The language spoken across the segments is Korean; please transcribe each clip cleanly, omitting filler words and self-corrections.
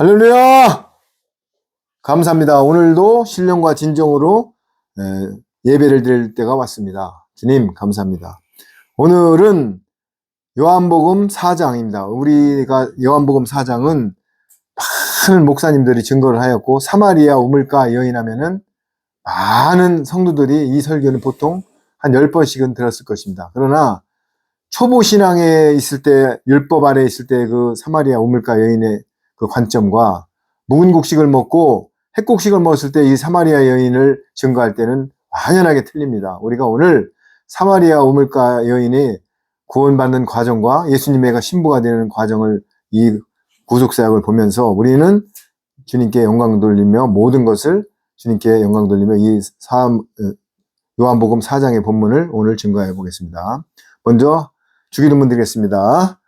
할렐루야! 감사합니다. 오늘도 신령과 진정으로 예배를 드릴 때가 왔습니다. 주님, 감사합니다. 오늘은 요한복음 4장입니다. 우리가 요한복음 4장은 많은 목사님들이 증거를 하였고, 사마리아 우물가 여인 하면은 많은 성도들이 이 설교는 보통 한 10번씩은 들었을 것입니다. 그러나 초보 신앙에 있을 때, 율법 아래 있을 때 그 사마리아 우물가 여인의 그 관점과 묵은 곡식을 먹고 햇곡식을 먹었을 때 이 사마리아 여인을 증거할 때는 완연하게 틀립니다. 우리가 오늘 사마리아 우물가 여인이 구원받는 과정과 예수님의 신부가 되는 과정을 이 구속사역을 보면서 우리는 주님께 영광 돌리며 모든 것을 주님께 영광 돌리며 이 요한복음 4장의 본문을 오늘 증거해 보겠습니다. 먼저 주기도문 드리겠습니다.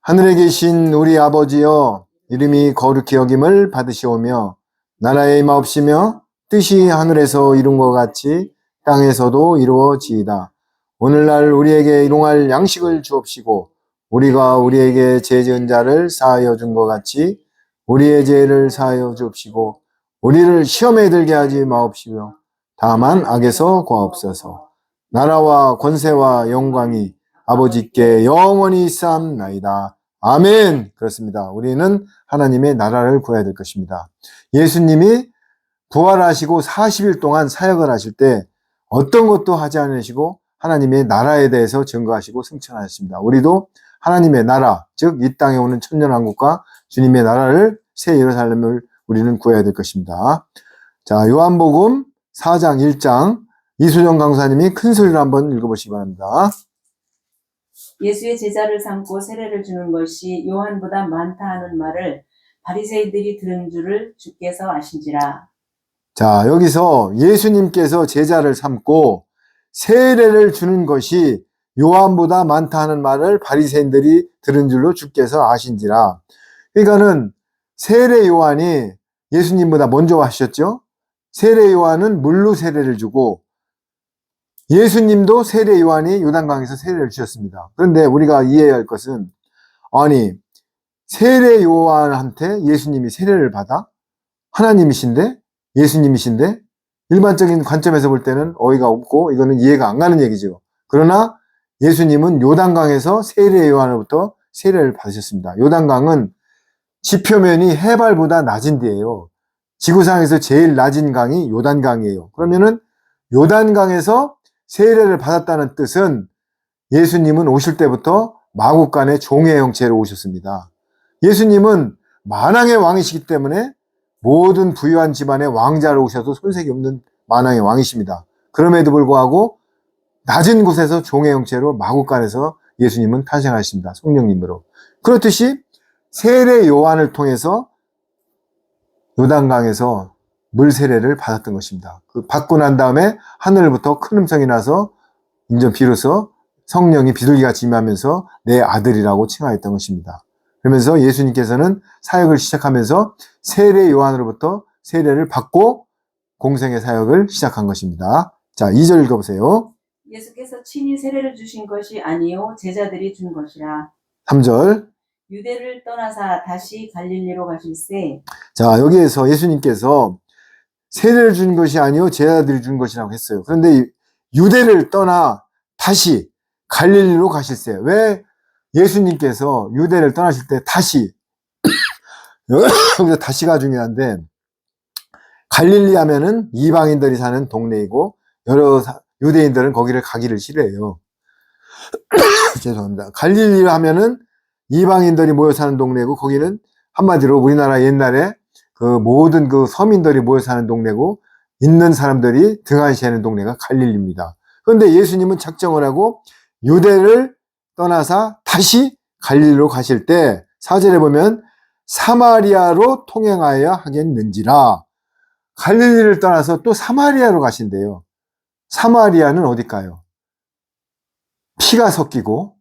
하늘에 계신 우리 아버지여, 이름이 거룩히 여김을 받으시오며 나라의 임하옵시며 뜻이 하늘에서 이룬 것 같이 땅에서도 이루어지이다. 오늘날 우리에게 일용할 양식을 주옵시고 우리가 우리에게 죄 지은 자를 사하여 준 것 같이 우리의 죄를 사하여 주옵시고 우리를 시험에 들게 하지 마옵시며 다만 악에서 구하옵소서. 나라와 권세와 영광이 아버지께 영원히 있사옵나이다. 아멘. 그렇습니다. 우리는 하나님의 나라를 구해야 될 것입니다. 예수님이 부활하시고 40일 동안 사역을 하실 때 어떤 것도 하지 않으시고 하나님의 나라에 대해서 증거하시고 승천하셨습니다. 우리도 하나님의 나라, 즉 이 땅에 오는 천년왕국과 주님의 나라를 새 예루살렘을 우리는 구해야 될 것입니다. 자, 요한복음 4장 1장 이수정 강사님이 큰 소리로 한번 읽어보시기 바랍니다. 예수의 제자를 삼고 세례를 주는 것이 요한보다 많다 하는 말을 바리새인들이 들은 줄을 주께서 아신지라. 자, 여기서 예수님께서 제자를 삼고 세례를 주는 것이 요한보다 많다 하는 말을 바리새인들이 들은 줄로 주께서 아신지라. 그러니까는 세례 요한이 예수님보다 먼저 하셨죠. 세례 요한은 물로 세례를 주고 예수님도 세례 요한이 요단강에서 세례를 주셨습니다. 그런데 우리가 이해해야 할 것은, 아니 세례 요한한테 예수님이 세례를 받아? 하나님이신데? 예수님이신데? 일반적인 관점에서 볼 때는 어이가 없고 이거는 이해가 안 가는 얘기죠. 그러나 예수님은 요단강에서 세례 요한으로부터 세례를 받으셨습니다. 요단강은 지표면이 해발보다 낮은 데예요. 지구상에서 제일 낮은 강이 요단강이에요. 그러면은 요단강에서 세례를 받았다는 뜻은 예수님은 오실 때부터 마국간의 종의 형체로 오셨습니다. 예수님은 만왕의 왕이시기 때문에 모든 부유한 집안의 왕자로 오셔도 손색이 없는 만왕의 왕이십니다. 그럼에도 불구하고 낮은 곳에서 종의 형체로 마국간에서 예수님은 탄생하십니다. 성령님으로. 그렇듯이 세례 요한을 통해서 요단강에서 물 세례를 받았던 것입니다. 그 받고 난 다음에 하늘부터 큰 음성이 나서 이제 비로소 성령이 비둘기같이 임하면서 내 아들이라고 칭하였던 것입니다. 그러면서 예수님께서는 사역을 시작하면서 세례 요한으로부터 세례를 받고 공생의 사역을 시작한 것입니다. 자, 2절 읽어보세요. 예수께서 친히 세례를 주신 것이 아니요 제자들이 준 것이라. 3절. 유대를 떠나사 다시 갈릴리로 가실새. 자, 여기에서 예수님께서 세례를 준 것이 아니요 제자들이 준 것이라고 했어요. 그런데 유대를 떠나 다시 갈릴리로 가실새. 왜 예수님께서 유대를 떠나실 때 다시 여기서 다시가 중요한데, 갈릴리 하면은 이방인들이 사는 동네이고 여러 유대인들은 거기를 가기를 싫어해요. 죄송합니다. 갈릴리 하면은 이방인들이 모여 사는 동네고 거기는 한마디로 우리나라 옛날에 그 모든 그 서민들이 모여 사는 동네고 있는 사람들이 등한시하는 동네가 갈릴리입니다. 그런데 예수님은 작정을 하고 유대를 떠나서 다시 갈릴리로 가실 때 4절에 보면 사마리아로 통행하여야 하겠는지라. 갈릴리를 떠나서 또 사마리아로 가신대요. 사마리아는 어딜까요? 피가 섞이고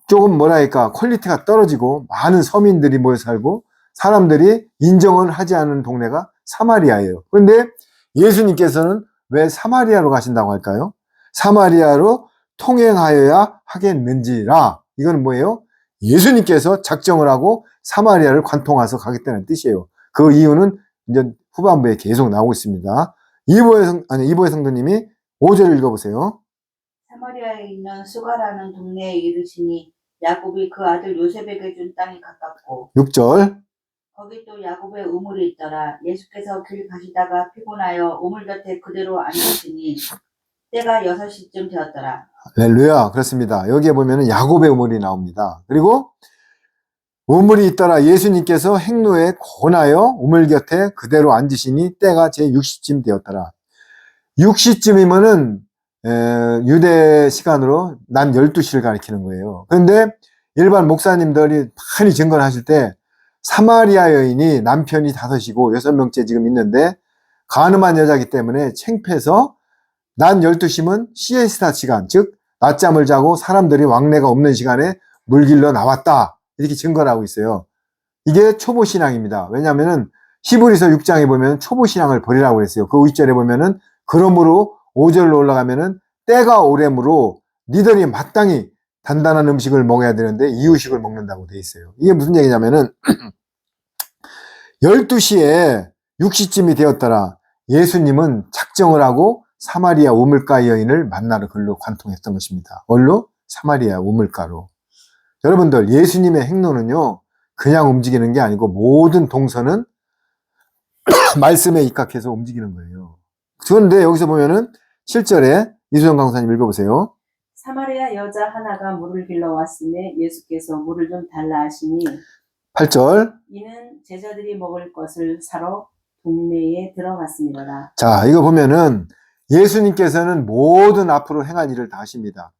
조금 뭐랄까 퀄리티가 떨어지고 많은 서민들이 모여 살고 사람들이 인정을 하지 않는 동네가 사마리아예요. 그런데 예수님께서는 왜 사마리아로 가신다고 할까요? 사마리아로 통행하여야 하겠는지라. 이건 뭐예요? 예수님께서 작정을 하고 사마리아를 관통해서 가겠다는 뜻이에요. 그 이유는 이제 후반부에 계속 나오고 있습니다. 이보의 성도님이 5절을 읽어보세요. 사마리아에 있는 수가라는 동네에 이르시니 야곱이 그 아들 요셉에게 준 땅이 가깝고 6절. 거기 또 야곱의 우물이 있더라. 예수께서 길 가시다가 피곤하여 우물 곁에 그대로 앉으시니 때가 6시쯤 되었더라. 할렐루야. 그렇습니다. 여기에 보면은 야곱의 우물이 나옵니다. 그리고 우물이 있더라. 예수님께서 행로에 권하여 우물 곁에 그대로 앉으시니 때가 제 6시쯤 되었더라. 6시쯤이면은 유대 시간으로 난 12시를 가리키는 거예요. 그런데 일반 목사님들이 많이 증거를 하실 때 사마리아 여인이 남편이 5이고 6명째 지금 있는데 가늠한 여자이기 때문에 창피해서 난 12시면 시에스타 시간, 즉 낮잠을 자고 사람들이 왕래가 없는 시간에 물길로 나왔다. 이렇게 증거를 하고 있어요. 이게 초보신앙입니다. 왜냐하면 히브리서 6장에 보면 초보신앙을 버리라고 그랬어요. 그 2절에 보면은 그러므로 5절로 올라가면은 때가 오래므로 니들이 마땅히 단단한 음식을 먹어야 되는데 이유식을 먹는다고 돼 있어요. 이게 무슨 얘기냐면은 12시에 6시쯤이 되었더라. 예수님은 작정을 하고 사마리아 우물가 여인을 만나러 글로 관통했던 것입니다. 뭘로? 사마리아 우물가로. 여러분들, 예수님의 행로는요, 그냥 움직이는 게 아니고 모든 동선은 말씀에 입각해서 움직이는 거예요. 그런데 여기서 보면은 7절에 이수정 강사님 읽어보세요. 사마리아 여자 하나가 물을 길러 왔음에 예수께서 물을 좀 달라 하시니 8절. 이는 제자들이 먹을 것을 사러 동네에 들어갔습니다. 자, 이거 보면은 예수님께서는 모든 앞으로 행한 일을 다 하십니다.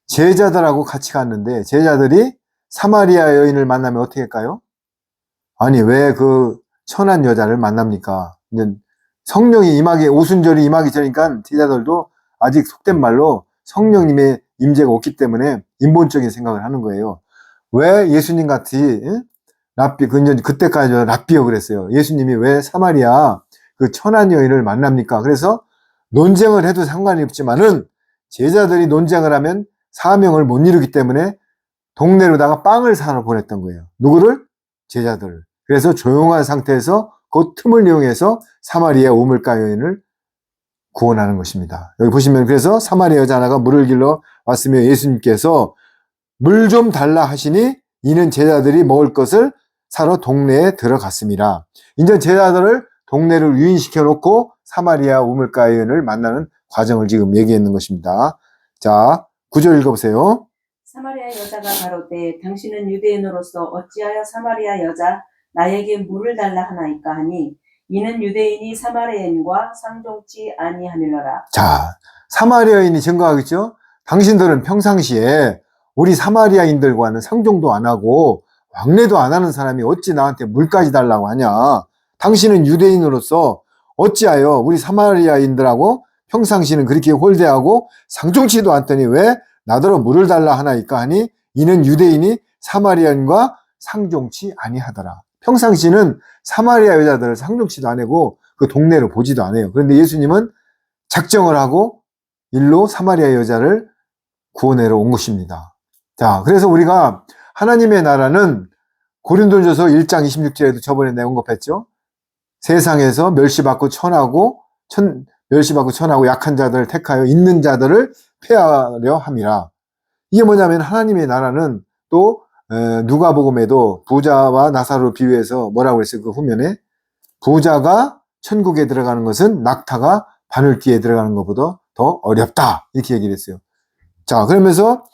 제자들하고 같이 갔는데 제자들이 사마리아 여인을 만나면 어떻게 할까요? 아니, 왜 그 천한 여자를 만납니까? 이제 성령이 임하기, 오순절이 임하기 전이니까 제자들도 아직 속된 말로 성령님의 임재가 없기 때문에 인본적인 생각을 하는 거예요. 왜 예수님 같이 랍비, 그때까지 랍비어 그랬어요. 예수님이 왜 사마리아 그 천한 여인을 만납니까? 그래서 논쟁을 해도 상관이 없지만은 제자들이 논쟁을 하면 사명을 못 이루기 때문에 동네로다가 빵을 사러 보냈던 거예요. 누구를? 제자들을. 그래서 조용한 상태에서 그 틈을 이용해서 사마리아 우물가 여인을 구원하는 것입니다. 여기 보시면 그래서 사마리아 여자 하나가 물을 길러 왔으며 예수님께서 물 좀 달라 하시니 이는 제자들이 먹을 것을 사러 동네에 들어갔습니다. 이제 제자들을 동네를 유인시켜 놓고 사마리아 우물가 여인을 만나는 과정을 지금 얘기했는 것입니다. 자, 9절 읽어보세요. 사마리아 여자가 가로되 당신은 유대인으로서 어찌하여 사마리아 여자 나에게 물을 달라 하나이까 하니 이는 유대인이 사마리아인과 상종치 아니하밀러라. 자, 사마리아인이 증거하겠죠? 당신들은 평상시에 우리 사마리아인들과는 상종도 안 하고 왕래도 안 하는 사람이 어찌 나한테 물까지 달라고 하냐? 당신은 유대인으로서 어찌하여 우리 사마리아인들하고 평상시는 그렇게 홀대하고 상종치도 않더니 왜 나더러 물을 달라 하나이까 하니 이는 유대인이 사마리아인과 상종치 아니하더라. 평상시는 사마리아 여자들을 상종치도 안 하고 그 동네를 보지도 않아요. 그런데 예수님은 작정을 하고 일로 사마리아 여자를 구원하러 온 것입니다. 자, 그래서 우리가 하나님의 나라는 고린도전서 1장 26절에도 저번에 내가 언급했죠. 세상에서 멸시받고 천하고 약한 자들을 택하여 있는 자들을 폐하려 함이라. 이게 뭐냐면 하나님의 나라는 또 누가복음에도 부자와 나사로를 비유해서 뭐라고 그랬어요? 그 후면에 부자가 천국에 들어가는 것은 낙타가 바늘귀에 들어가는 것보다 더 어렵다. 이렇게 얘기를 했어요. 자, 그러면서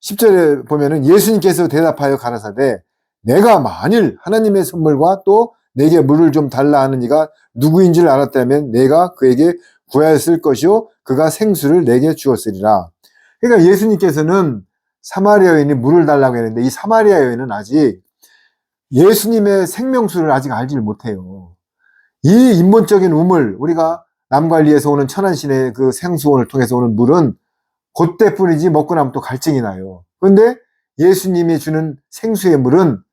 10절에 보면은 예수님께서 대답하여 가라사대 내가 만일 하나님의 선물과 또 내게 물을 좀 달라 하는 이가 누구인 줄 알았다면 내가 그에게 구하였을 것이요 그가 생수를 내게 주었으리라. 그러니까 예수님께서는 사마리아 여인이 물을 달라고 했는데 이 사마리아 여인은 아직 예수님의 생명수를 아직 알지를 못해요. 이 인본적인 우물, 우리가 남관리에서 오는 천안시내 그 생수원을 통해서 오는 물은 그때뿐이지 먹고 나면 또 갈증이 나요. 그런데 예수님이 주는 생수의 물은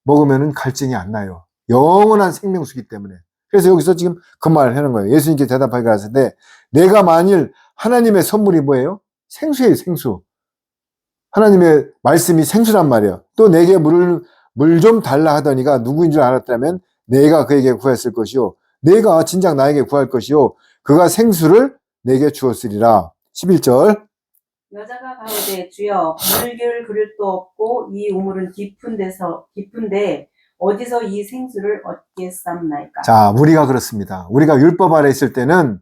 먹으면 갈증이 안 나요. 영원한 생명수기 때문에. 그래서 여기서 지금 그 말을 하는 거예요. 예수님께 대답하기가 하는데 내가 만일 하나님의 선물이 뭐예요? 생수예요, 생수. 하나님의 말씀이 생수란 말이에요. 또 내게 물을 물 좀 달라 하더니가 누구인 줄 알았다면 내가 그에게 구했을 것이요 내가 진작 나에게 구할 것이요 그가 생수를 내게 주었으리라. 11절. 여자가 가로되 주여 물길 그릇도 없고 이 우물은 깊은데 어디서 이 생수를 얻겠삼나이까. 자, 우리가 그렇습니다. 우리가 율법 아래 있을 때는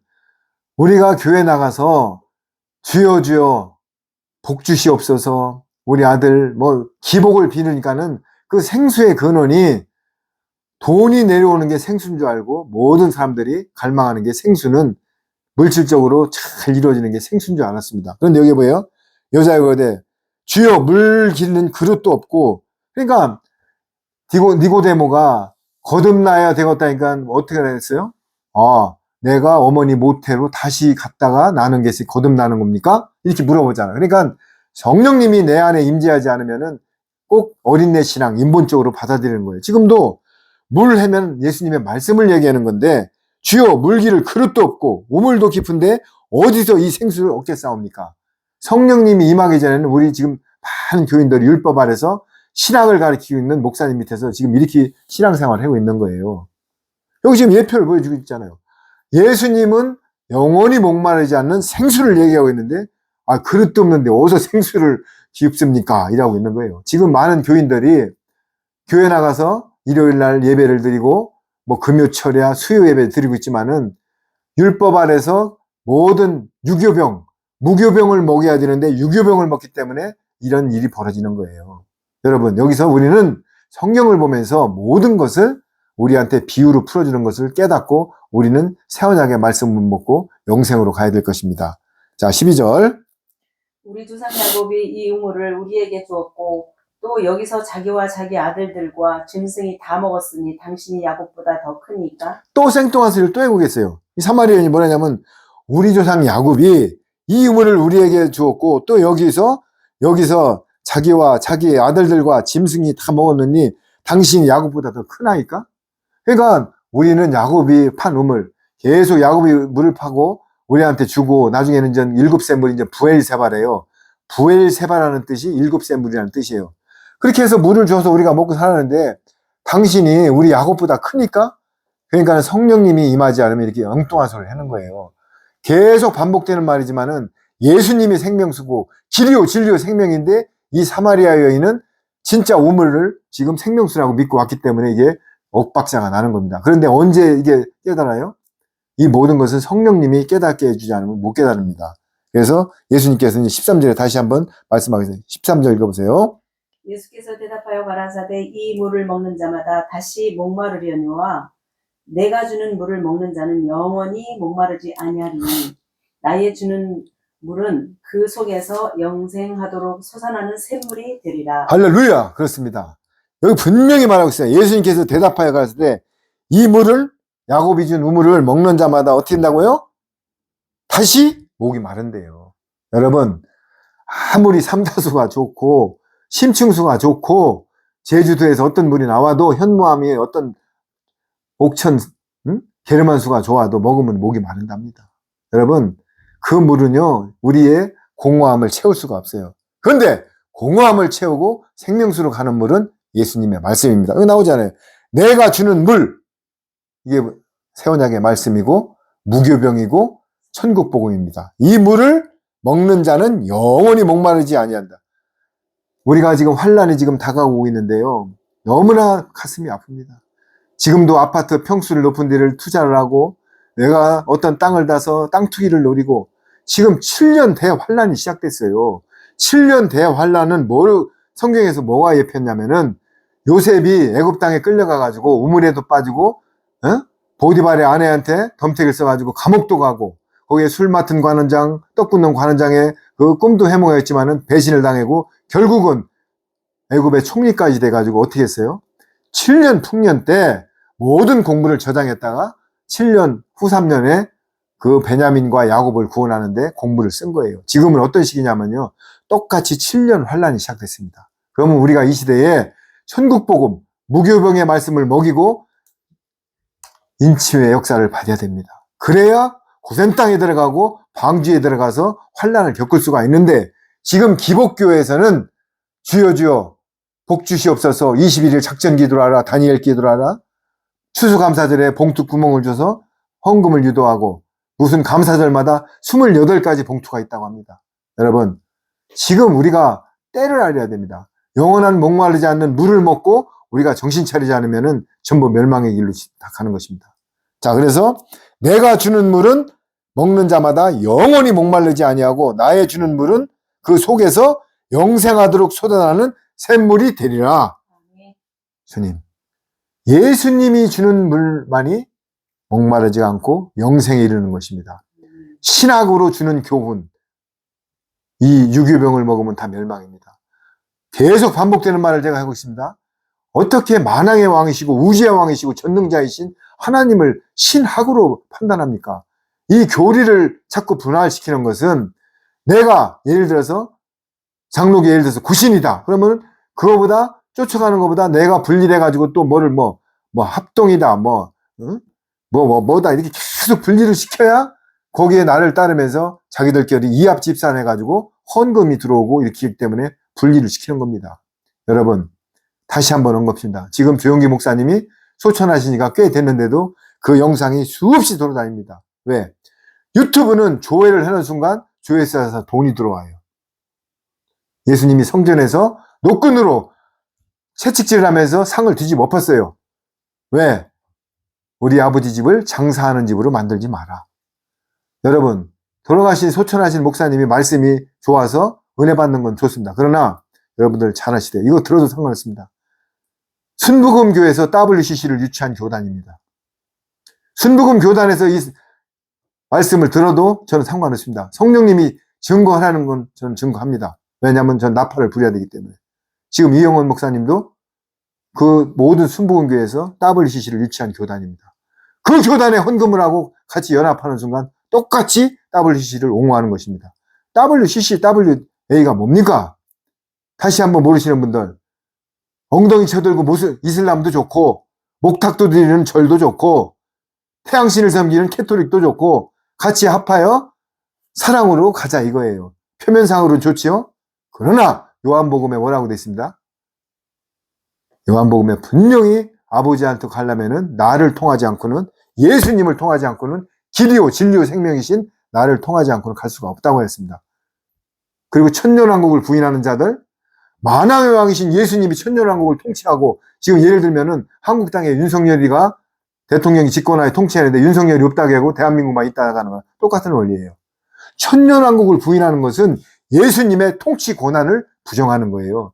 우리가 교회 나가서 주여 주여 복 주시옵소서 우리 아들 뭐 기복을 비니까는 그 생수의 근원이 돈이 내려오는 게 생수인 줄 알고 모든 사람들이 갈망하는 게 생수는 물질적으로 잘 이루어지는 게 생수인 줄 알았습니다. 그런데 여기 뭐예요? 여자가 그러되 주여 물 기르는 그릇도 없고 그러니까 니고데모가 거듭나야 되겠다니까 어떻게 됐어요? 내가 어머니 모태로 다시 갔다가 나는 것이 거듭나는 겁니까? 이렇게 물어보잖아. 그러니까 성령님이 내 안에 임재하지 않으면은 꼭 어린애 신앙, 인본적으로 받아들이는 거예요. 지금도 물 하면 예수님의 말씀을 얘기하는 건데 주여 물기를 그릇도 없고 우물도 깊은데 어디서 이 생수를 얻겠사옵니까? 성령님이 임하기 전에는 우리 지금 많은 교인들이 율법 아래서 신앙을 가르치고 있는 목사님 밑에서 지금 이렇게 신앙생활을 하고 있는 거예요. 여기 지금 예표를 보여주고 있잖아요. 예수님은 영원히 목마르지 않는 생수를 얘기하고 있는데 그릇도 없는데 어디서 생수를 기습습니까? 이라고 있는 거예요. 지금 많은 교인들이 교회 나가서 일요일 날 예배를 드리고 뭐 금요철이야 수요 예배를 드리고 있지만은 율법 아래서 모든 유교병, 무교병을 먹여야 되는데 유교병을 먹기 때문에 이런 일이 벌어지는 거예요. 여러분 여기서 우리는 성경을 보면서 모든 것을 우리한테 비유로 풀어주는 것을 깨닫고 우리는 새 언약의 말씀을 먹고 영생으로 가야 될 것입니다. 자, 12절. 우리 조상 야곱이 이 우물을 우리에게 주었고 또 여기서 자기와 자기 아들들과 짐승이 다 먹었으니 당신이 야곱보다 더 크니까. 또 생뚱한 소리를 또 해고 계세요. 이 사마리아인이 뭐냐면 우리 조상 야곱이 이 우물을 우리에게 주었고 또 여기서 자기와 자기 아들들과 짐승이 다 먹었느니 당신이 야곱보다 더 크나이까? 그러니까 우리는 야곱이 판 우물 계속 야곱이 물을 파고 우리한테 주고 나중에는 이제 일곱새 물이 이제 부엘세바래요. 부엘세바라는 뜻이 일곱새 물이라는 뜻이에요. 그렇게 해서 물을 줘서 우리가 먹고 살았는데 당신이 우리 야곱보다 크니까? 그러니까 성령님이 임하지 않으면 이렇게 엉뚱한 소리를 하는 거예요. 계속 반복되는 말이지만은 예수님이 생명수고 길이요 진리요 생명인데 이 사마리아 여인은 진짜 우물을 지금 생명수라고 믿고 왔기 때문에 이게 엇박자가 나는 겁니다. 그런데 언제 이게 깨달아요? 이 모든 것은 성령님이 깨닫게 해주지 않으면 못 깨달습니다. 그래서 예수님께서는 13절에 다시 한번 말씀하겠습니다. 13절 읽어보세요. 예수께서 대답하여 가라사대 이 물을 먹는 자마다 다시 목마르려니와 내가 주는 물을 먹는 자는 영원히 목마르지 아니하리니 나의 주는 물은 그 속에서 영생하도록 솟아나는 샘물이 되리라. 할렐루야. 그렇습니다. 여기 분명히 말하고 있어요. 예수님께서 대답하여 가라사대 이 물을 야곱이 준 우물을 먹는 자마다 어떻게 된다고요? 다시 목이 마른대요. 여러분 아무리 삼다수가 좋고 심층수가 좋고 제주도에서 어떤 물이 나와도 현무암이 어떤 옥천 게르만수가 좋아도 먹으면 목이 마른답니다. 여러분 그 물은요 우리의 공허함을 채울 수가 없어요. 그런데 공허함을 채우고 생명수로 가는 물은 예수님의 말씀입니다. 여기 나오잖아요. 내가 주는 물 이게 새 언약의 말씀이고 무교병이고 천국복음입니다. 이 물을 먹는 자는 영원히 목마르지 아니한다. 우리가 지금 환란이 지금 다가오고 있는데요. 너무나 가슴이 아픕니다. 지금도 아파트 평수를 높은 데를 투자를 하고 내가 어떤 땅을 따서 땅 투기를 노리고 지금 7년 대환란이 시작됐어요. 7년 대환란은 성경에서 뭐가 예표냐면은 요셉이 애굽 땅에 끌려가가지고 우물에도 빠지고 보디발의 아내한테 덤택을 써가지고 감옥도 가고 거기에 술 맡은 관원장, 떡 굽는 관원장의 그 꿈도 해몽했지만은 배신을 당하고 결국은 애굽의 총리까지 돼가지고 어떻게 했어요? 7년 풍년 때 모든 공부를 저장했다가 7년 후 3년에 그 베냐민과 야곱을 구원하는데 공부를 쓴 거예요. 지금은 어떤 시기냐면요. 똑같이 7년 환란이 시작됐습니다. 그러면 우리가 이 시대에 천국복음, 무교병의 말씀을 먹이고 인치의 역사를 받아야 됩니다. 그래야 고센 땅에 들어가고 방주에 들어가서 환란을 겪을 수가 있는데 지금 기복교회에서는 주여 주여 복 주시옵소서 21일 작전 기도를 하라, 다니엘 기도를 하라, 추수감사절에 봉투 구멍을 줘서 헌금을 유도하고 무슨 감사절마다 28가지 봉투가 있다고 합니다. 여러분, 지금 우리가 때를 알아야 됩니다. 영원한 목마르지 않는 물을 먹고 우리가 정신 차리지 않으면 전부 멸망의 길로 다 가는 것입니다. 자, 그래서 내가 주는 물은 먹는 자마다 영원히 목마르지 아니하고 나의 주는 물은 그 속에서 영생하도록 쏟아나는 샘물이 되리라. 주님, 예수님이 주는 물만이 목마르지 않고 영생에 이르는 것입니다. 신학으로 주는 교훈, 이 유교병을 먹으면 다 멸망입니다. 계속 반복되는 말을 제가 하고 있습니다. 어떻게 만왕의 왕이시고 우주의 왕이시고 전능자이신 하나님을 신학으로 판단합니까? 이 교리를 자꾸 분할시키는 것은 내가 예를 들어서 장로교 예를 들어서 구신이다. 그러면 그거보다 쫓아가는 것보다 내가 분리돼가지고 또 뭐를 합동이다. 뭐다. 이렇게 계속 분리를 시켜야 거기에 나를 따르면서 자기들끼리 이합 집산해가지고 헌금이 들어오고 이렇기 때문에 분리를 시키는 겁니다. 여러분, 다시 한번 언급합니다. 지금 조영기 목사님이 소천하신 지가 꽤 됐는데도 그 영상이 수없이 돌아다닙니다. 왜? 유튜브는 조회를 하는 순간 조회수에서 돈이 들어와요. 예수님이 성전에서 노끈으로 채찍질을 하면서 상을 뒤집어 엎었어요. 왜? 우리 아버지 집을 장사하는 집으로 만들지 마라. 여러분, 돌아가신 소천하신 목사님이 말씀이 좋아서 은혜 받는 건 좋습니다. 그러나 여러분들 잘 아시대요. 이거 들어도 상관없습니다. 순복음 교회에서 WCC를 유치한 교단입니다. 순복음 교단에서 이 말씀을 들어도 저는 상관없습니다. 성령님이 증거하라는 건 저는 증거합니다. 왜냐하면 전 나팔을 부려야 되기 때문에. 지금 이영원 목사님도 그 모든 순복음 교회에서 WCC를 유치한 교단입니다. 그 교단에 헌금을 하고 같이 연합하는 순간 똑같이 WCC를 옹호하는 것입니다. WCC, WA가 뭡니까? 다시 한번 모르시는 분들, 엉덩이 쳐들고 이슬람도 좋고 목탁도 드리는 절도 좋고 태양신을 섬기는 캐토릭도 좋고 같이 합하여 사랑으로 가자 이거예요. 표면상으로는 좋지요. 그러나 요한복음에 뭐라고 되어 있습니다? 요한복음에 분명히 아버지한테 가려면은 나를 통하지 않고는, 예수님을 통하지 않고는, 길이요 진리요 생명이신 나를 통하지 않고는 갈 수가 없다고 했습니다. 그리고 천년왕국을 부인하는 자들, 만왕의 왕이신 예수님이 천년왕국을 통치하고, 지금 예를 들면은 한국 땅에 윤석열이가 대통령이 집권하에 통치하는데 윤석열이 없다고 하고 대한민국만 있다가 하는 건 똑같은 원리예요. 천년왕국을 부인하는 것은 예수님의 통치 권한을 부정하는 거예요.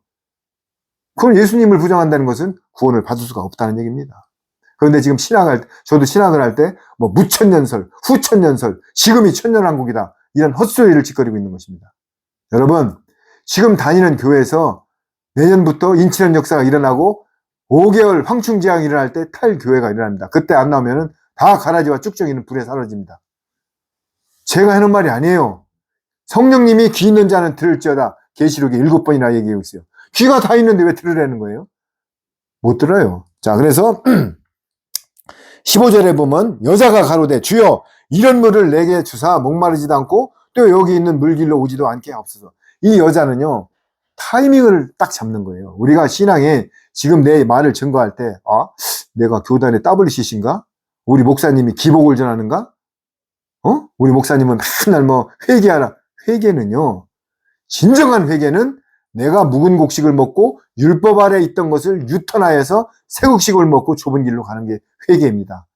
그럼 예수님을 부정한다는 것은 구원을 받을 수가 없다는 얘기입니다. 그런데 지금 저도 신학을 할 때 무천년설, 후천년설, 지금이 천년왕국이다. 이런 헛소리를 짓거리고 있는 것입니다. 여러분, 지금 다니는 교회에서 내년부터 인치는 역사가 일어나고 5개월 황충지향이 일어날 때 탈교회가 일어납니다. 그때 안 나오면은 다 가라지와 쭉정이는 불에 사라집니다. 제가 하는 말이 아니에요. 성령님이 귀 있는 자는 들을지어다. 계시록에 7번이나 얘기하고 있어요. 귀가 다 있는데 왜 들으라는 거예요? 못 들어요. 자, 그래서 15절에 보면 여자가 가로되 주여 이런 물을 내게 주사 목마르지도 않고 또 여기 있는 물길로 오지도 않게 하옵소서. 이 여자는요, 타이밍을 딱 잡는 거예요. 우리가 신앙에 지금 내 말을 증거할 때, 내가 교단의 WCC인가? 우리 목사님이 기복을 전하는가? 우리 목사님은 맨날 회개하라. 회개는요, 진정한 회개는 내가 묵은 곡식을 먹고 율법 아래 있던 것을 유턴하여서 새 곡식을 먹고 좁은 길로 가는 게 회개입니다.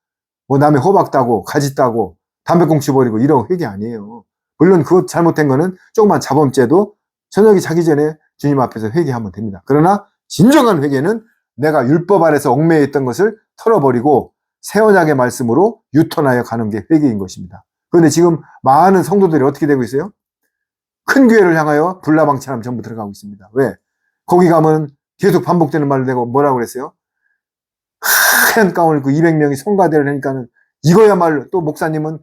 남의 호박 따고 가지 따고 담배꽁초 버리고 이런 회개 아니에요. 물론 그것 잘못된 거는 조그만 자범죄도 저녁이 자기 전에 주님 앞에서 회개하면 됩니다. 그러나 진정한 회개는 내가 율법 아래서 얽매여 있던 것을 털어버리고 새 언약의 말씀으로 유턴하여 가는 게 회개인 것입니다. 그런데 지금 많은 성도들이 어떻게 되고 있어요? 큰 교회를 향하여 불나방처럼 전부 들어가고 있습니다. 왜? 거기 가면 계속 반복되는 말을 내고 뭐라고 그랬어요? 하얀 가운을 입고 200명이 성가대를 하니까는 이거야말로, 또 목사님은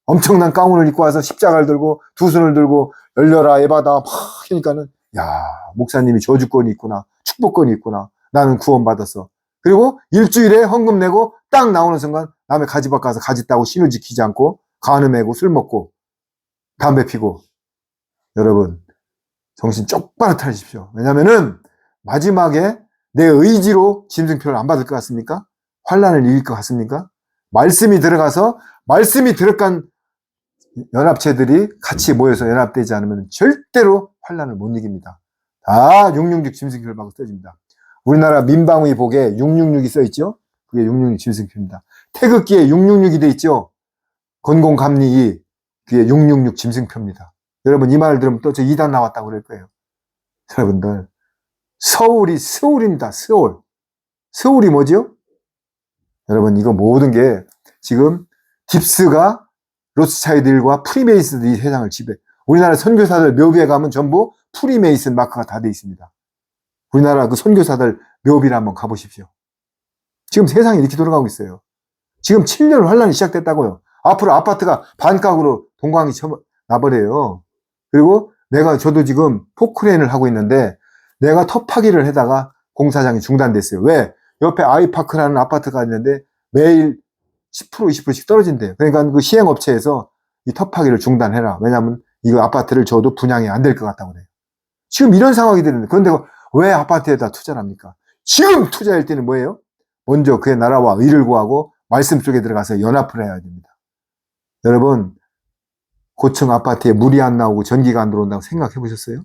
엄청난 가운을 입고 와서 십자가를 들고 두 손을 들고 열려라 에바다 막 하니까는, 야, 목사님이 저주권이 있구나, 축복권이 있구나, 나는 구원받았어. 그리고 일주일에 헌금 내고 딱 나오는 순간 남의 가지밭 가서 가지 따고 신을 지키지 않고 간음 해고 술 먹고 담배 피고. 여러분, 정신 똑바로 차리십시오. 왜냐면은 마지막에 내 의지로 짐승표를 안 받을 것 같습니까? 환난을 이길 것 같습니까? 말씀이 들어가서 말씀이 들어간 연합체들이 같이 모여서 연합되지 않으면 절대로 환난을 못 이깁니다. 다 666 짐승표를 받고 써집니다. 우리나라 민방위 복에 666이 써있죠? 그게 666 짐승표입니다. 태극기에 666이 돼 있죠? 건공감리 2, 그게 666 짐승표입니다. 여러분 이 말 들으면 또 저 2단 나왔다고 그럴 거예요. 여러분들 서울이 서울입니다. 서울. 서울이 뭐죠? 여러분 이거 모든 게 지금 깁스가 로스차일드들과 프리메이슨들이 세상을 지배. 우리나라 선교사들 묘비에 가면 전부 프리메이슨 마크가 다 돼 있습니다. 우리나라 그 선교사들 묘비를 한번 가보십시오. 지금 세상이 이렇게 돌아가고 있어요. 지금 7년 환란이 시작됐다고요. 앞으로 아파트가 반값으로 동광이 나버려요. 그리고 저도 지금 포크레인을 하고 있는데 내가 터파기를 하다가 공사장이 중단됐어요. 왜? 옆에 아이파크라는 아파트가 있는데 매일 10% 20%씩 떨어진대요. 그러니까 그 시행업체에서 이 터파기를 중단해라. 왜냐하면 이거 아파트를 줘도 분양이 안 될 것 같다고 그래요. 지금 이런 상황이 되는데 그런데 왜 아파트에다 투자를 합니까? 지금 투자할 때는 뭐예요? 먼저 그의 나라와 의를 구하고 말씀 속에 들어가서 연합을 해야 됩니다. 여러분 고층 아파트에 물이 안 나오고 전기가 안 들어온다고 생각해 보셨어요?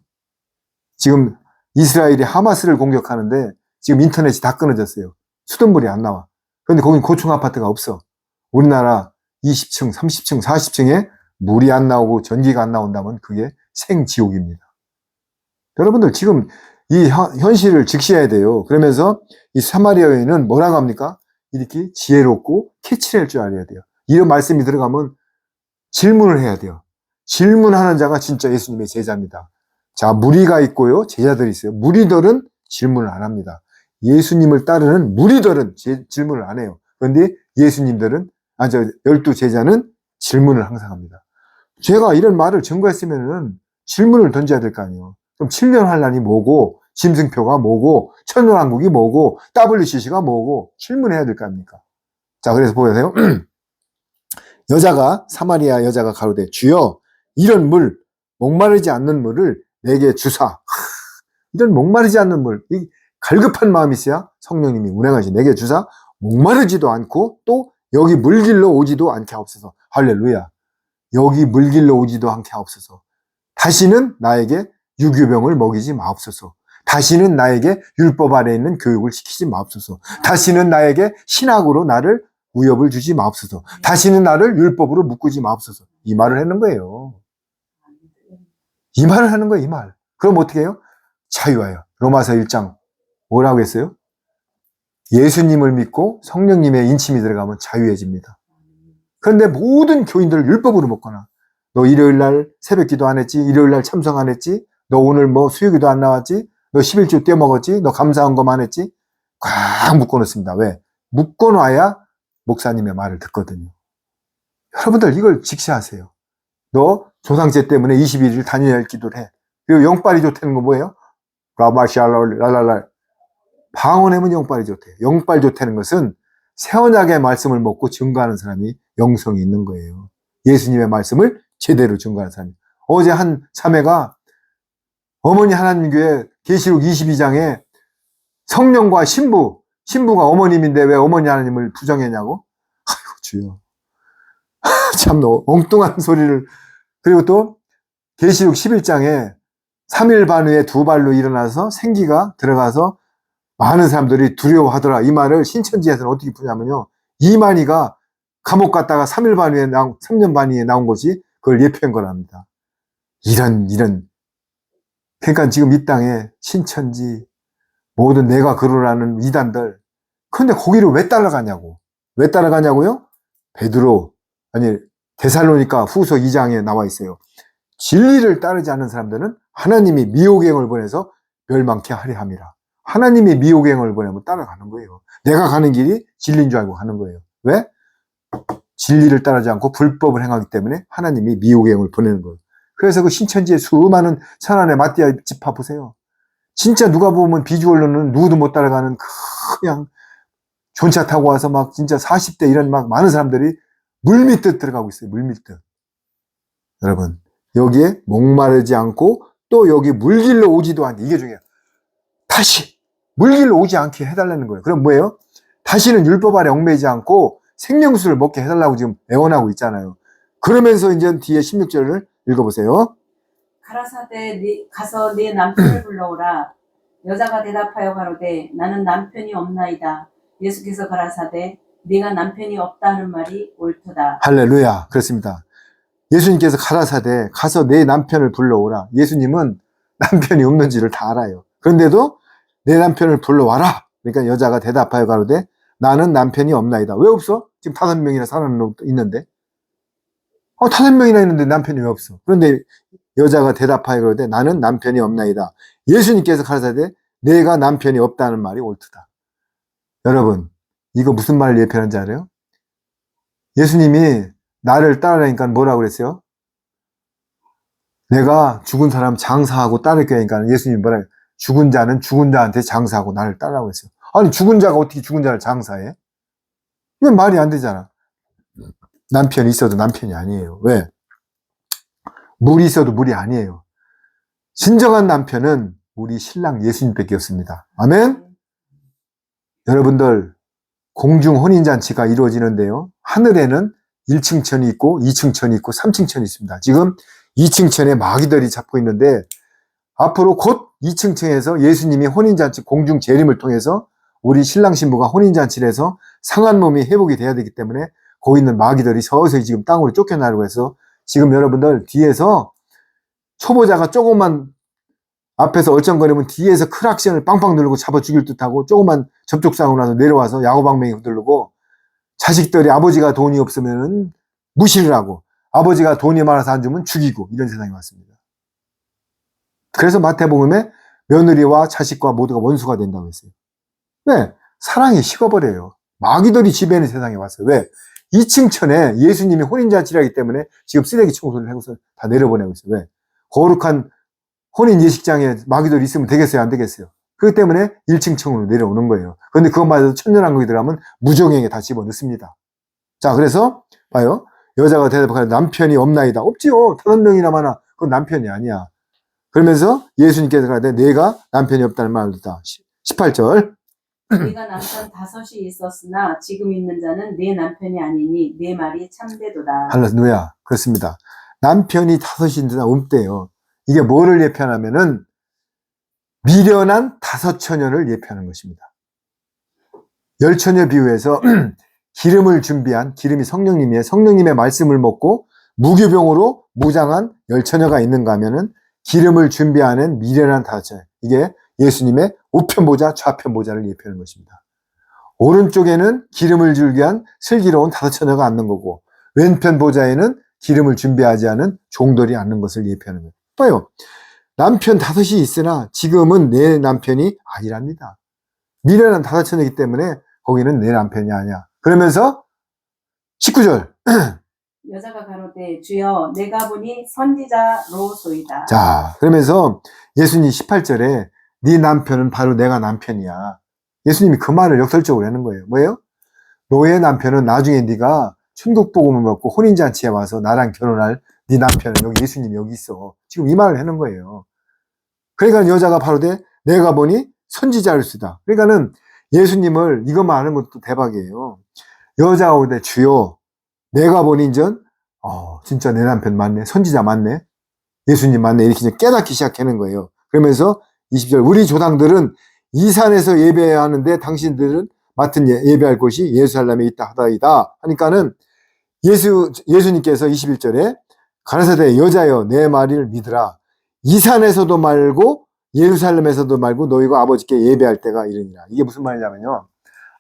지금 이스라엘이 하마스를 공격하는데 지금 인터넷이 다 끊어졌어요. 수돗물이 안 나와. 그런데 거긴 고층 아파트가 없어. 우리나라 20층, 30층, 40층에 물이 안 나오고 전기가 안 나온다면 그게 생지옥입니다. 여러분들 지금 이 현실을 직시해야 돼요. 그러면서 이 사마리아 여인은 뭐라고 합니까? 이렇게 지혜롭고 캐치를 할 줄 알아야 돼요. 이런 말씀이 들어가면 질문을 해야 돼요. 질문하는 자가 진짜 예수님의 제자입니다. 자, 무리가 있고요. 제자들이 있어요. 무리들은 질문을 안 합니다. 예수님을 따르는 무리들은 질문을 안 해요. 그런데 예수님들은, 12제자는 질문을 항상 합니다. 제가 이런 말을 증거했으면은 질문을 던져야 될 거 아니에요. 그럼 7년 환란이 뭐고, 짐승표가 뭐고, 천년왕국이 뭐고, WCC가 뭐고, 질문해야 될 거 아닙니까? 자, 그래서 보세요. 사마리아 여자가 가로되, 주여, 이런 물, 목마르지 않는 물을 내게 주사. 이런 목마르지 않는 물, 이 갈급한 마음이 있어야 성령님이 운행하시 내게 주사, 목마르지도 않고 또 여기 물길로 오지도 않게 하옵소서. 할렐루야. 여기 물길로 오지도 않게 하옵소서. 다시는 나에게 유교병을 먹이지 마옵소서. 다시는 나에게 율법 아래에 있는 교육을 시키지 마옵소서. 다시는 나에게 신학으로 나를 위협을 주지 마옵소서. 다시는 나를 율법으로 묶지 마옵소서. 이 말을 하는 거예요. 이 말을 하는 거예요, 이 말. 그럼 어떻게 해요? 자유하여. 로마서 1장 뭐라고 했어요? 예수님을 믿고 성령님의 인침이 들어가면 자유해집니다. 그런데 모든 교인들을 율법으로 묶거나, 너 일요일 날 새벽 기도 안 했지? 일요일 날 참석 안 했지? 너 오늘 뭐 수요기도 안 나왔지? 너 11조 떼먹었지? 너 감사한 것만 했지? 꽉 묶어놓습니다. 왜? 묶어놔야 목사님의 말을 듣거든요. 여러분들 이걸 직시하세요. 너 조상제 때문에 21일 단일 기도를 해. 그리고 영빨이 좋다는 건 뭐예요? 라마샬랄랄랄. 방언하면 영빨이 좋대요. 영빨 좋다는 것은 새 언약의 말씀을 먹고 증거하는 사람이 영성이 있는 거예요. 예수님의 말씀을 제대로 증거하는 사람이. 어제 한 자매가 어머니 하나님 교회 계시록 22장에 성령과 신부가 어머님인데 왜 어머니 하나님을 부정했냐고? 아이고 주여. 참 엉뚱한 소리를. 그리고 또 계시록 11장에 3일 반 후에 두 발로 일어나서 생기가 들어가서 많은 사람들이 두려워하더라. 이 말을 신천지에서는 어떻게 푸냐면요. 이만희가 감옥 갔다가 3년 반 후에 나온 것이 그걸 예표한 거랍니다. 이런. 그러니까 지금 이 땅에 신천지, 모든 내가 그러라는 이단들. 그런데 거기를 왜 따라가냐고. 왜 따라가냐고요? 데살로니가 후서 2장에 나와 있어요. 진리를 따르지 않는 사람들은 하나님이 미혹행을 보내서 멸망케 하려 함이라. 하나님이 미혹행을 보내면 따라가는 거예요. 내가 가는 길이 진리인 줄 알고 가는 거예요. 왜? 진리를 따르지 않고 불법을 행하기 때문에 하나님이 미혹행을 보내는 거예요. 그래서 그 신천지의 수많은 천안의 마띠아 집화 보세요. 진짜 누가 보면 비주얼로는 누구도 못 따라가는 그냥 전차 타고 와서 막 진짜 40대 이런 막 많은 사람들이 물밀듯 들어가고 있어요. 물밀듯. 여러분, 여기에 목마르지 않고 또 여기 물길로 오지도 않게, 이게 중요해요. 다시 물길로 오지 않게 해달라는 거예요. 그럼 뭐예요? 다시는 율법 아래 얽매이지 않고 생명수를 먹게 해달라고 지금 애원하고 있잖아요. 그러면서 이제 뒤에 16절을 읽어보세요. 가라사대 가서 네 남편을 불러오라. 여자가 대답하여 가로되 나는 남편이 없나이다. 예수께서 가라사대 네가 남편이 없다 하는 말이 옳도다. 할렐루야. 그렇습니다. 예수님께서 가라사대 가서 내 남편을 불러오라. 예수님은 남편이 없는지를 다 알아요. 그런데도 내 남편을 불러와라. 그러니까 여자가 대답하여 가로되 나는 남편이 없나이다. 왜 없어? 지금 5명이나 사는 놈 있는데. 5명이나 있는데 남편이 왜 없어? 그런데 여자가 대답하여 가로되 나는 남편이 없나이다. 예수님께서 가라사대 내가 남편이 없다는 말이 옳도다. 여러분, 이거 무슨 말을 예표하는지 알아요? 예수님이 나를 따르라니까 뭐라고 그랬어요? 내가 죽은 사람 장사하고 따를게 하니까 예수님이 뭐라고 해요? 죽은 자는 죽은 자한테 장사하고 나를 따르라고 했어요. 아니 죽은 자가 어떻게 죽은 자를 장사해? 이건 말이 안 되잖아. 남편이 있어도 남편이 아니에요. 왜? 물이 있어도 물이 아니에요. 진정한 남편은 우리 신랑 예수님밖에 없습니다. 아멘? 여러분들 공중 혼인잔치가 이루어지는데요. 하늘에는 1층 천이 있고 2층 천이 있고 3층 천이 있습니다. 지금 2층 천에 마귀들이 잡고 있는데 앞으로 곧 2층 층에서 예수님이 혼인잔치 공중 재림을 통해서 우리 신랑 신부가 혼인잔치를 해서 상한 몸이 회복이 돼야 되기 때문에 거기 있는 마귀들이 서서히 지금 땅으로 쫓겨나려고 해서 지금 여러분들 뒤에서 초보자가 조금만 앞에서 얼쩡거리면 뒤에서 크락션을 빵빵 누르고 잡아 죽일 듯하고 조금만 접촉사고 나서 내려와서 야구방망이 흔들고 자식들이 아버지가 돈이 없으면 무시를 하고 아버지가 돈이 많아서 안 주면 죽이고 이런 세상이 왔습니다. 그래서 마태복음에 며느리와 자식과 모두가 원수가 된다고 했어요. 왜? 사랑이 식어버려요. 마귀들이 지배하는 세상에 왔어요. 왜? 2층 천에 예수님이 혼인잔치를 하기 때문에 지금 쓰레기 청소를 하고서 다 내려보내고 있어요. 왜? 거룩한 혼인 예식장에 마귀들이 있으면 되겠어요? 안 되겠어요? 그렇기 때문에 1층 층으로 내려오는 거예요. 그런데 그것만 해도 천년왕국에 들어가면 무정행에 다 집어넣습니다. 자, 그래서 봐요. 여자가 대답하여 남편이 없나이다. 없지요. 5명이나 많아. 그건 남편이 아니야. 그러면서 예수님께서 가라되 내가 남편이 없다는 말을 듣다. 18절. 네가 남편 5이 있었으나 지금 있는 자는 네 남편이 아니니 네 말이 참되도다. 할렐루야. 그렇습니다. 남편이 5인데나 없대요. 이게 뭐를 예표하냐면은 미련한 5처녀를 예표하는 것입니다. 10처녀 비유에서 기름을 준비한 기름이 성령님이에요. 성령님의 말씀을 먹고 무교병으로 무장한 10처녀가 있는가 하면은 기름을 준비하는 미련한 5처녀. 이게 예수님의 우편보좌, 좌편보좌를 예표하는 것입니다. 오른쪽에는 기름을 줄기 위한 슬기로운 5처녀가 앉는 거고 왼편 보좌에는 기름을 준비하지 않은 종들이 앉는 것을 예표하는 거예요. 봐요. 남편 5이 있으나 지금은 내 남편이 아니랍니다. 미련한 5처녀이기 때문에 거기는 내 남편이 아니야. 그러면서 19절. 여자가 가로되 주여 내가 보니 선지자로소이다. 자, 그러면서 예수님 18절에 네 남편은 바로 내가 남편이야. 예수님이 그 말을 역설적으로 하는 거예요. 뭐예요? 너의 남편은 나중에 네가 천국 복음을 먹고 혼인잔치에 와서 나랑 결혼할 네 남편은 여기 예수님이 여기 있어. 지금 이 말을 하는 거예요. 그러니까 여자가 바로 내가 보니 선지자를 쓰다. 그러니까는 예수님을 이것만 아는 것도 대박이에요. 여자가 오되 주여 내가 보니 인전 진짜 내 남편 맞네. 선지자 맞네. 예수님 맞네. 이렇게 이제 깨닫기 시작하는 거예요. 그러면서 20절 우리 조상들은 이 산에서 예배하는데 당신들은 맡은 예배할 곳이 예루살렘에 있다 하다이다 하니까는 예수님께서 21절에 가라사대 여자여 내 말을 믿으라. 이 산에서도 말고 예루살렘에서도 말고 너희가 아버지께 예배할 때가 이르니라. 이게 무슨 말이냐면요.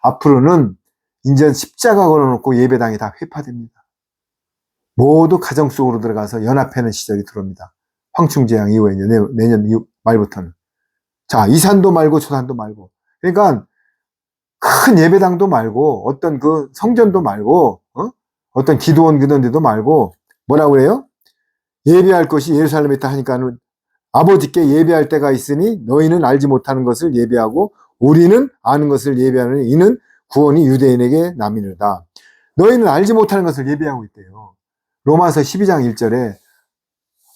앞으로는 인전 십자가 걸어놓고 예배당이 다 회파됩니다. 모두 가정 속으로 들어가서 연합하는 시절이 들어옵니다. 황충제양 이후에 내년 말부터는. 자, 이 산도 말고 저 산도 말고. 그러니까 큰 예배당도 말고 어떤 그 성전도 말고 어떤 기도원 그런 데도 말고 뭐라고 그래요? 예배할 것이 예루살렘에 있다 하니까는 아버지께 예배할 때가 있으니 너희는 알지 못하는 것을 예배하고 우리는 아는 것을 예배하는 이는 구원이 유대인에게 남이르다. 너희는 알지 못하는 것을 예배하고 있대요. 로마서 12장 1절에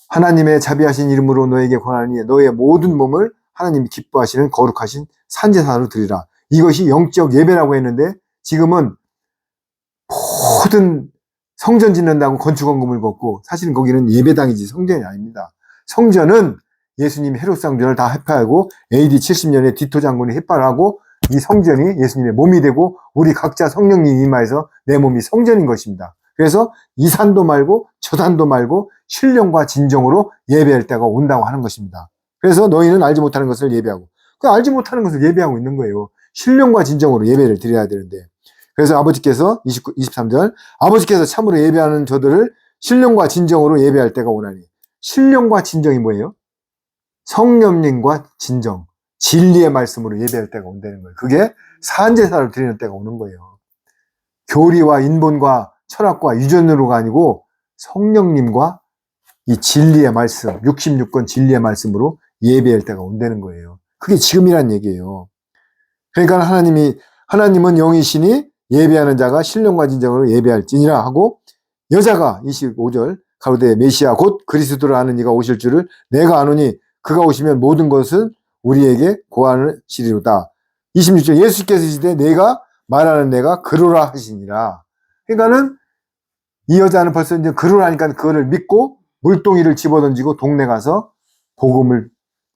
하나님의 자비하신 이름으로 너에게 권하니 너의 모든 몸을 하나님이 기뻐하시는 거룩하신 산제사로 드리라. 이것이 영적 예배라고 했는데 지금은 모든 성전 짓는다고 건축원금을 걷고 사실은 거기는 예배당이지 성전이 아닙니다. 성전은 예수님이 헤롯 상전을 다 해파하고 AD 70년에 디토 장군이 해파하고 이 성전이 예수님의 몸이 되고 우리 각자 성령님 임하여서 내 몸이 성전인 것입니다. 그래서 이 산도 말고 저 산도 말고 신령과 진정으로 예배할 때가 온다고 하는 것입니다. 그래서 너희는 알지 못하는 것을 예배하고 그 알지 못하는 것을 예배하고 있는 거예요. 신령과 진정으로 예배를 드려야 되는데 그래서 아버지께서 23절 아버지께서 참으로 예배하는 저들을 신령과 진정으로 예배할 때가 오나니 신령과 진정이 뭐예요? 성령님과 진정 진리의 말씀으로 예배할 때가 온다는 거예요. 그게 산제사를 드리는 때가 오는 거예요. 교리와 인본과 철학과 유전으로가 아니고 성령님과 이 진리의 말씀 66권 진리의 말씀으로 예배할 때가 온다는 거예요. 그게 지금이란 얘기예요. 그러니까 하나님은 영이시니 예배하는 자가 신령과 진정으로 예배할지니라 하고 여자가 25절 가로되 메시아 곧 그리스도라 하는 이가 오실 줄을 내가 아노니 그가 오시면 모든 것은 우리에게 고하시리로다. 26절 예수께서 이르시되 내가 말하는 내가 그러라 하시니라. 그러니까는 이 여자는 벌써 이제 그러라니까 그거를 믿고 물동이를 집어던지고 동네 가서 복음을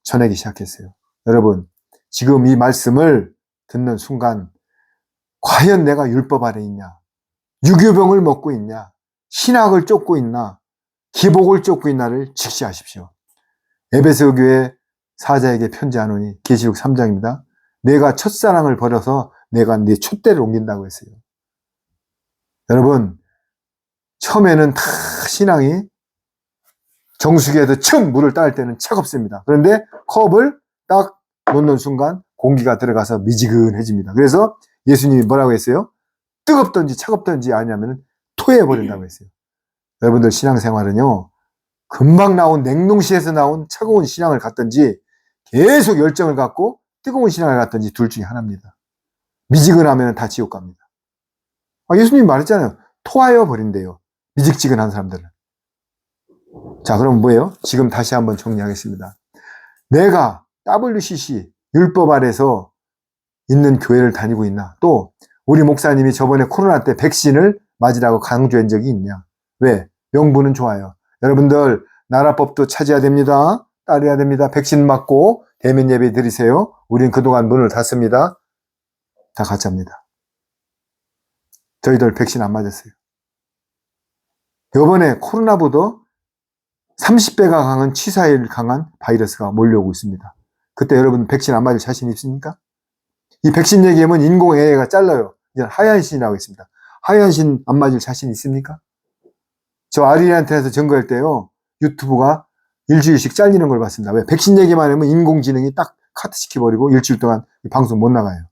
전하기 시작했어요. 여러분 지금 이 말씀을 듣는 순간 과연 내가 율법 아래 있냐? 유교병을 먹고 있냐? 신학을 쫓고 있나? 기복을 쫓고 있나를 직시하십시오. 에베소 교회 사자에게 편지하노니 계시록 3장입니다. 내가 첫사랑을 버려서 내가 네 촛대를 옮긴다고 했어요. 여러분 처음에는 다 신앙이 정수기에도 층 물을 따를 때는 차갑습니다. 그런데 컵을 딱 놓는 순간 공기가 들어가서 미지근해집니다. 그래서 예수님이 뭐라고 했어요? 뜨겁든지 차갑든지 아니냐면 토해버린다고 했어요. 여러분들 신앙생활은요 금방 나온 냉동실에서 나온 차가운 신앙을 갖든지 계속 열정을 갖고 뜨거운 신앙을 갖든지 둘 중에 하나입니다. 미지근하면 다 지옥 갑니다. 예수님이 말했잖아요. 토하여 버린대요. 미직지근한 사람들은. 자, 그럼 뭐예요? 지금 다시 한번 정리하겠습니다. 내가 WCC 율법 아래서 있는 교회를 다니고 있나? 또 우리 목사님이 저번에 코로나 때 백신을 맞으라고 강조한 적이 있냐? 왜? 명분은 좋아요. 여러분들 나라법도 찾아야 됩니다. 따라야 됩니다. 백신 맞고 대면 예배 드리세요. 우린 그동안 문을 닫습니다. 다 가짜입니다. 저희들 백신 안 맞았어요. 이번에 코로나보다 30배가 강한 치사율 강한 바이러스가 몰려오고 있습니다. 그때 여러분 백신 안 맞을 자신 있습니까? 이 백신 얘기하면 인공AI가 잘라요. 이제 하얀신이라고 있습니다. 하얀신 안 맞을 자신 있습니까? 저 아리안테에서 증거할 때요. 유튜브가 일주일씩 잘리는 걸 봤습니다. 왜? 백신 얘기만 하면 인공지능이 딱 카트 시켜버리고 일주일 동안 방송 못 나가요.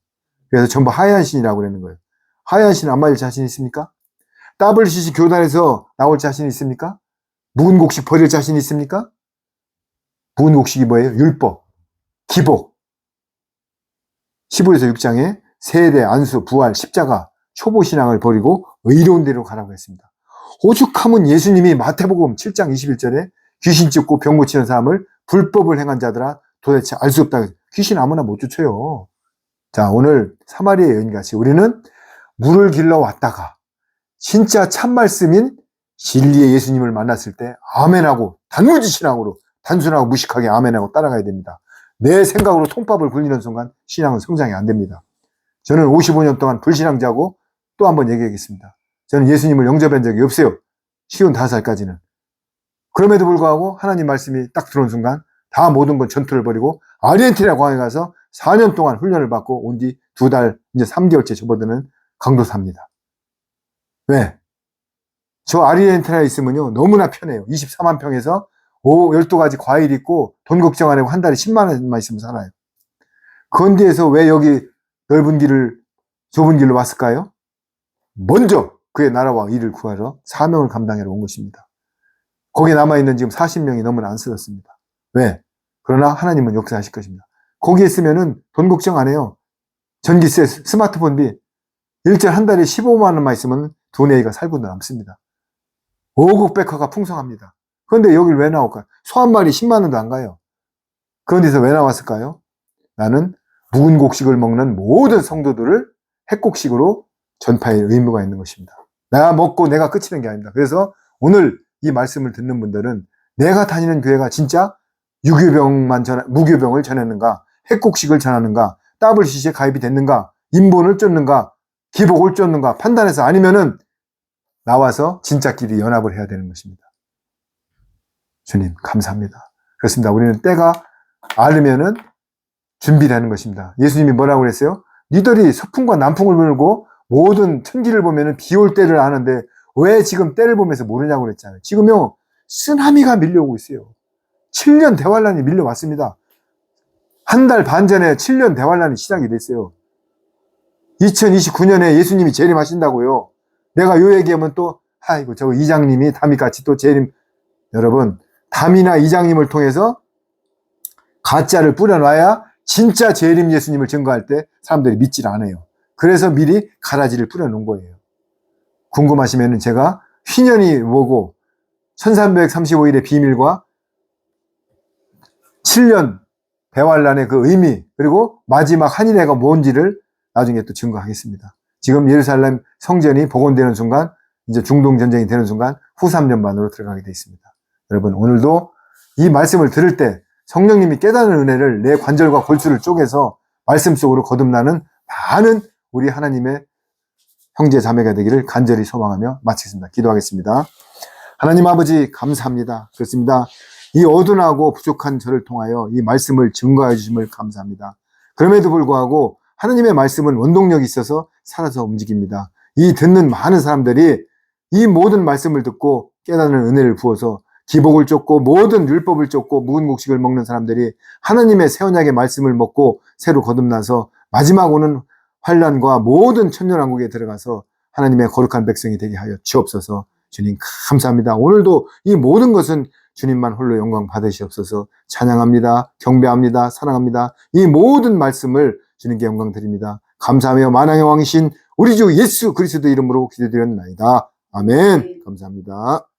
그래서 전부 하얀신이라고 그러는 거예요. 하얀신 안 맞을 자신 있습니까? WCC 교단에서 나올 자신 있습니까? 묵은 곡식 버릴 자신 있습니까? 묵은 곡식이 뭐예요? 율법, 기복. 15에서 6장에 세대, 안수, 부활, 십자가, 초보신앙을 버리고 의로운 대로 가라고 했습니다. 오죽하면 예수님이 마태복음 7장 21절에 귀신 쫓고 병 고치는 사람을 불법을 행한 자들아 도대체 알 수 없다. 귀신 아무나 못 쫓아요. 자, 오늘 사마리아 여인같이 우리는 물을 길러 왔다가 진짜 참말씀인 진리의 예수님을 만났을 때 아멘하고 단무지 신앙으로 단순하고 무식하게 아멘하고 따라가야 됩니다. 내 생각으로 통밥을 굴리는 순간 신앙은 성장이 안 됩니다. 저는 55년 동안 불신앙자고 또 한번 얘기하겠습니다. 저는 예수님을 영접한 적이 없어요. 55살까지는. 그럼에도 불구하고 하나님 말씀이 딱 들어온 순간 다 모든 건 전투를 벌이고 아르헨티나 광야에 가서 4년 동안 훈련을 받고 온 뒤 2달, 이제 3개월째 접어드는 강도사입니다. 왜? 저 아르헨티나에 있으면요 너무나 편해요. 24만 평에서 12가지 과일 있고 돈 걱정 안 하고 한 달에 10만 원만 있으면 살아요. 그런데에서 왜 여기 넓은 길을 좁은 길로 왔을까요? 먼저 그의 나라와 일을 구하러 사명을 감당하러 온 것입니다. 거기에 남아있는 지금 40명이 너무나 안쓰럽습니다. 왜? 그러나 하나님은 역사하실 것입니다. 거기에 있으면은 돈 걱정 안 해요. 전기세, 스마트폰비 일절 한 달에 15만 원만 있으면 돈 애가 살고 남습니다. 5국 백화가 풍성합니다. 그런데 여길 왜 나올까요? 소 한 마리 10만 원도 안 가요. 그런 데서 왜 나왔을까요? 나는 묵은 곡식을 먹는 모든 성도들을 핵곡식으로 전파할 의무가 있는 것입니다. 내가 먹고 내가 끝이는 게 아닙니다. 그래서 오늘 이 말씀을 듣는 분들은 내가 다니는 교회가 진짜 무교병을 전했는가, 핵곡식을 전하는가, WCC에 가입이 됐는가, 인본을 쫓는가, 기복을 쫓는가 판단해서 아니면은 나와서 진짜끼리 연합을 해야 되는 것입니다. 주님 감사합니다. 그렇습니다. 우리는 때가 아르면은 준비되는 것입니다. 예수님이 뭐라고 그랬어요? 니들이 서풍과 남풍을 불고 모든 천기를 보면은 비 올 때를 아는데 왜 지금 때를 보면서 모르냐고 그랬잖아요. 지금요 쓰나미가 밀려오고 있어요. 7년 대환란이 밀려왔습니다. 한 달 반 전에 7년 대환란이 시작이 됐어요. 2029년에 예수님이 재림하신다고요. 내가 요 얘기하면 또 아이고 저 이장님이 담이같이 또 재림. 여러분 담이나 이장님을 통해서 가짜를 뿌려놔야 진짜 재림 예수님을 증거할 때 사람들이 믿질 않아요. 그래서 미리 가라지를 뿌려놓은 거예요. 궁금하시면 제가 휘년이 뭐고 1335일의 비밀과 7년 대환란의 그 의미 그리고 마지막 한인회가 뭔지를 나중에 또 증거하겠습니다. 지금 예루살렘 성전이 복원되는 순간 이제 중동전쟁이 되는 순간 후 3년반으로 들어가게 되어 있습니다. 여러분 오늘도 이 말씀을 들을 때 성령님이 깨닫는 은혜를 내 관절과 골수를 쪼개서 말씀 속으로 거듭나는 많은 우리 하나님의 형제 자매가 되기를 간절히 소망하며 마치겠습니다. 기도하겠습니다. 하나님 아버지 감사합니다. 그렇습니다. 이 어둔하고 부족한 저를 통하여 이 말씀을 증거해 주심을 감사합니다. 그럼에도 불구하고 하나님의 말씀은 원동력이 있어서 살아서 움직입니다. 이 듣는 많은 사람들이 이 모든 말씀을 듣고 깨닫는 은혜를 부어서 기복을 쫓고 모든 율법을 쫓고 묵은 곡식을 먹는 사람들이 하나님의 새 언약의 말씀을 먹고 새로 거듭나서 마지막 오는 환란과 모든 천년왕국에 들어가서 하나님의 거룩한 백성이 되게 하여 주옵소서. 주님 감사합니다. 오늘도 이 모든 것은 주님만 홀로 영광 받으시옵소서. 찬양합니다. 경배합니다. 사랑합니다. 이 모든 말씀을 주님께 영광 드립니다. 감사하며 만왕의 왕이신 우리 주 예수 그리스도 이름으로 기도드렸나이다. 아멘. 감사합니다.